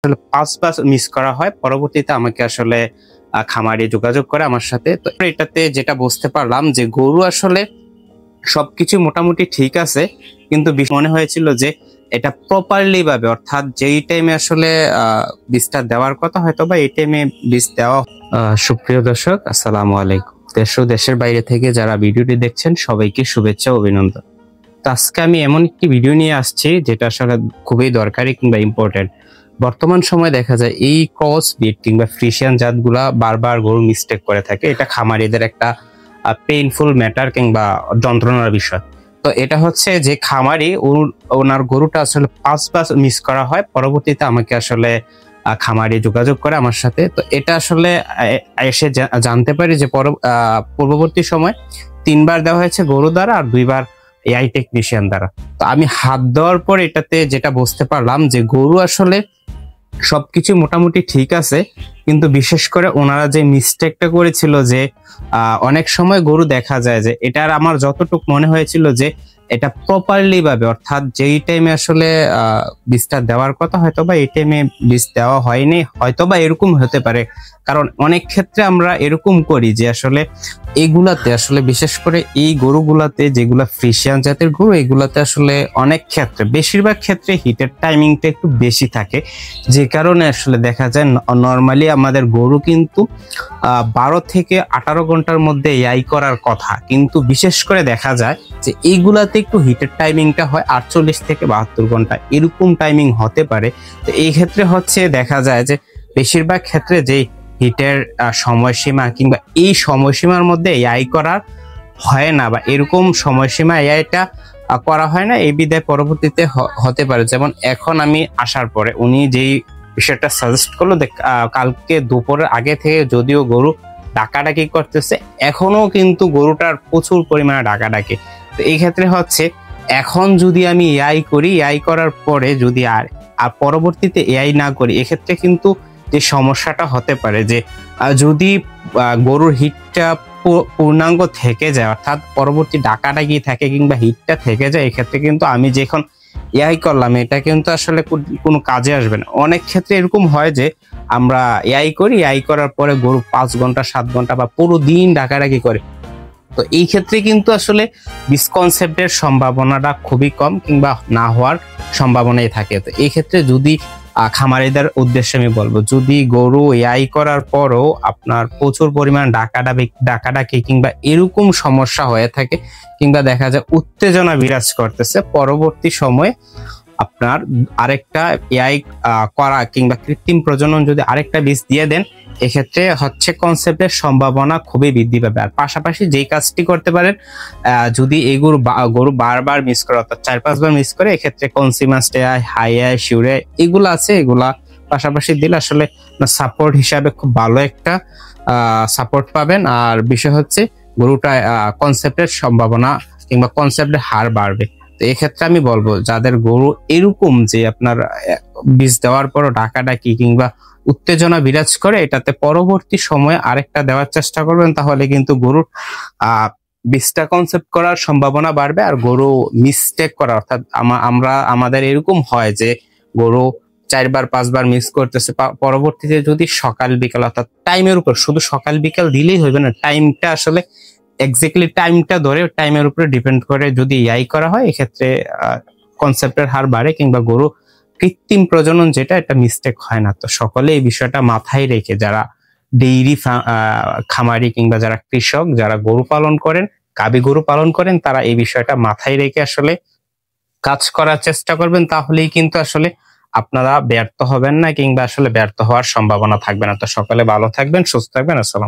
আসলে ৫ বার মিস করা হয়। পরবর্তীতে আমাকে আসলে খামারি যোগাযোগ করে আমার সাথে। তো এটাতে যেটা বুঝতে পারলাম যে গরু আসলে সবকিছু মোটামুটি ঠিক আছে, কিন্তু মনে হয়েছিল যে এটা প্রপারলি ভাবে, অর্থাৎ যেই টাইমে আসলে বীজটা দেওয়ার কথা হয়তো বা এই টাইমে বীজ দেওয়া। সুপ্রিয় দর্শক, আসসালামু আলাইকুম। দেশ ও দেশের বাইরে থেকে যারা ভিডিওটি দেখছেন সবাইকে শুভেচ্ছা ও অভিনন্দন। তো আজকে আমি এমন একটি ভিডিও নিয়ে আসছি যেটা আসলে খুবই দরকারি কিংবা ইম্পর্টেন্ট। বর্তমান সময়ে দেখা যায় এই ক্রস ব্রিড কিংবা ফ্রিশিয়ান জাতগুলা বারবার গরু মিস্টেক করে থাকে। এটা খামারিদের একটা পেইনফুল ম্যাটার কিংবা যন্ত্রণার বিষয়। তো এটা হচ্ছে যে খামারি ওনার গরুটা আসলে ৫ বার মিস করা হয়। পরবর্তীতে আমাকে আসলে খামারি যোগাযোগ করে আমার সাথে। তো এটা আসলে এসে জানতে পারি যে পূর্ববর্তী সময় ৩ বার দেওয়া হয়েছে গরু দ্বারা আর ২ বার এআই টেকনিশিয়ান দ্বারা। তো আমি হাত দেওয়ার পর এটাতে যেটা বুঝতে পারলাম যে গরু আসলে সবকিছু মোটামুটি ঠিক আছে, কিন্তু বিশেষ করে ওনারা যে মিস্টেকটা করেছিল যে অনেক সময় গরু দেখা যায় যে এটার আমার যতটুকু মনে হয়েছিল যে এটা প্রপারলি ভাবে, অর্থাৎ যেই টাইমে আসলে বীজটা দেওয়ার কথা হয়তো বা এই টাইমে বীজ দেওয়া হয়নি, হয়তো বা এরকম হতে পারে। কারণ অনেক ক্ষেত্রে আমরা এরকম করি যে আসলে এগুলাতে আসলে বিশেষ করে এই গরুগুলাতে যেগুলা ফ্রিশিয়ান জাতের গরু, এগুলাতে আসলে অনেক ক্ষেত্রে বেশিরভাগ ক্ষেত্রে হিটের টাইমিংটা একটু বেশি থাকে, যে কারণে আসলে দেখা যায় নর্মালি আমাদের গরু কিন্তু ১২ থেকে ১৮ ঘন্টার মধ্যে এআই করার কথা, কিন্তু বিশেষ করে দেখা যায় যে এইগুলাতে একটু হিটের টাইমিংটা হয় ৪৮ থেকে ৭২ ঘন্টা, এরকম টাইমিং হতে পারে। তো এই ক্ষেত্রে হচ্ছে দেখা যায় যে বেশিরভাগ ক্ষেত্রে যেই হিটের সময়সীমা কিংবা এই সময়সীমার মধ্যে এআই করার হয় না, বা এরকম সময়সীমা এআইটা করা হয় না, এই বিধায় পরবর্তীতে হতে পারে। যেমন এখন আমি আসার পরে উনি যেই বিষয়টা সাজেস্ট করলো, কালকে দুপুরের আগে থেকে যদিও গরু ডাকাডাকি করতেছে, এখনো কিন্তু গরুটার প্রচুর পরিমাণে ডাকাডাকি। তো এই ক্ষেত্রে হচ্ছে এখন যদি আমি এআই করি, এআই করার পরে যদি আর পরবর্তীতে এআই না করি, এক্ষেত্রে কিন্তু যে সমস্যাটা হতে পারে যে যদি গরুর হিটটা পূর্ণাঙ্গ থেকে যায়, অর্থাৎ পরবর্তী ডাকাডাকি থাকে কিংবা হিটটা থেকে যায়, এক্ষেত্রে কিন্তু আমি যখন এআই করলাম এটা কিন্তু আসলে কোনো কাজে আসবে না। অনেক ক্ষেত্রে এরকম হয় যে আমরা এআই করি, এআই করার পরে গরু ৫ ঘন্টা ৭ ঘন্টা বা পুরো দিন ডাকাডাকি করে। তো এই ক্ষেত্রে কিন্তু আসলে মিসকনসেপ্টের সম্ভাবনাটা খুবই কম কিংবা না হওয়ার সম্ভাবনাই থাকে। তো এই ক্ষেত্রে যদি খামারিদের উদ্দেশ্যে আমি বলবো, যদি গরু এআই করার পরও আপনার প্রচুর পরিমাণ ডাকাডাকি কিংবা এরকম সমস্যা হয়ে থাকে, কিংবা দেখা যায় উত্তেজনা বিরাজ করতেছে, পরবর্তী সময়ে আপনার আরেকটা এআই করা কিংবা কৃত্রিম প্রজনন যদি আরেকটা বীজ দিয়ে দেন, এক্ষেত্রে হচ্ছে কনসেপ্টের সম্ভাবনা খুবই বৃদ্ধি পাবে। আর পাশাপাশি যেই কাজটি করতে পারেন, যদি এই গরু বারবার মিস করে, অর্থাৎ ৪-৫ বার মিস করে, এক্ষেত্রে কনসিমাস্ট এআই, হাই এআই, শিউরে এগুলো আছে, এগুলা পাশাপাশি দিলে আসলে সাপোর্ট হিসাবে খুব ভালো একটা সাপোর্ট পাবেন। আর বিষয় হচ্ছে গরুটা কনসেপ্টের সম্ভাবনা কিংবা কনসেপ্টের হার বাড়বে। তো এক্ষেত্রে আমি বলবো যাদের গরু এরকম যে আপনার বীজ দেওয়ার পরও ডাকাডাকি কিংবা উত্তেজনা বিরাজ করে, এটাতে পরবর্তী সময়ে আরেকটা দেওয়ার চেষ্টা করবেন, তাহলে কিন্তু গরুর বীজটা কনসেপ্ট করার সম্ভাবনা বাড়বে। আর গরু মিস্টেক করা, অর্থাৎ আমাদের এরকম হয় যে গরু ৪ বার ৫ বার মিস করতেছে, পরবর্তীতে যদি সকাল বিকাল, অর্থাৎ টাইমের উপর, শুধু সকাল বিকাল দিলেই হইবে না, টাইমটা আসলে এক্স্যাক্টলি টাইমটা ধরে টাইমের উপরে ডিপেন্ড করে যদি এআই করা হয়, এক্ষেত্রে কনসেপ্টের হার বাড়ে কিংবা গরু কৃত্রিম প্রজনন যেটা, এটা মিস্টেক হয় না। তো সকলে এই বিষয়টা মাথায় রেখে যারা ডেইরি খামারি কিংবা যারা কৃষক, যারা গরু পালন করেন, গাভী গরু পালন করেন, তারা এই বিষয়টা মাথায় রেখে আসলে কাজ করার চেষ্টা করবেন, তাহলেই কিন্তু আসলে আপনারা ব্যর্থ হবেন না কিংবা আসলে ব্যর্থ হওয়ার সম্ভাবনা থাকবে না। তো সকলে ভালো থাকবেন, সুস্থ থাকবেন। আসসালাম।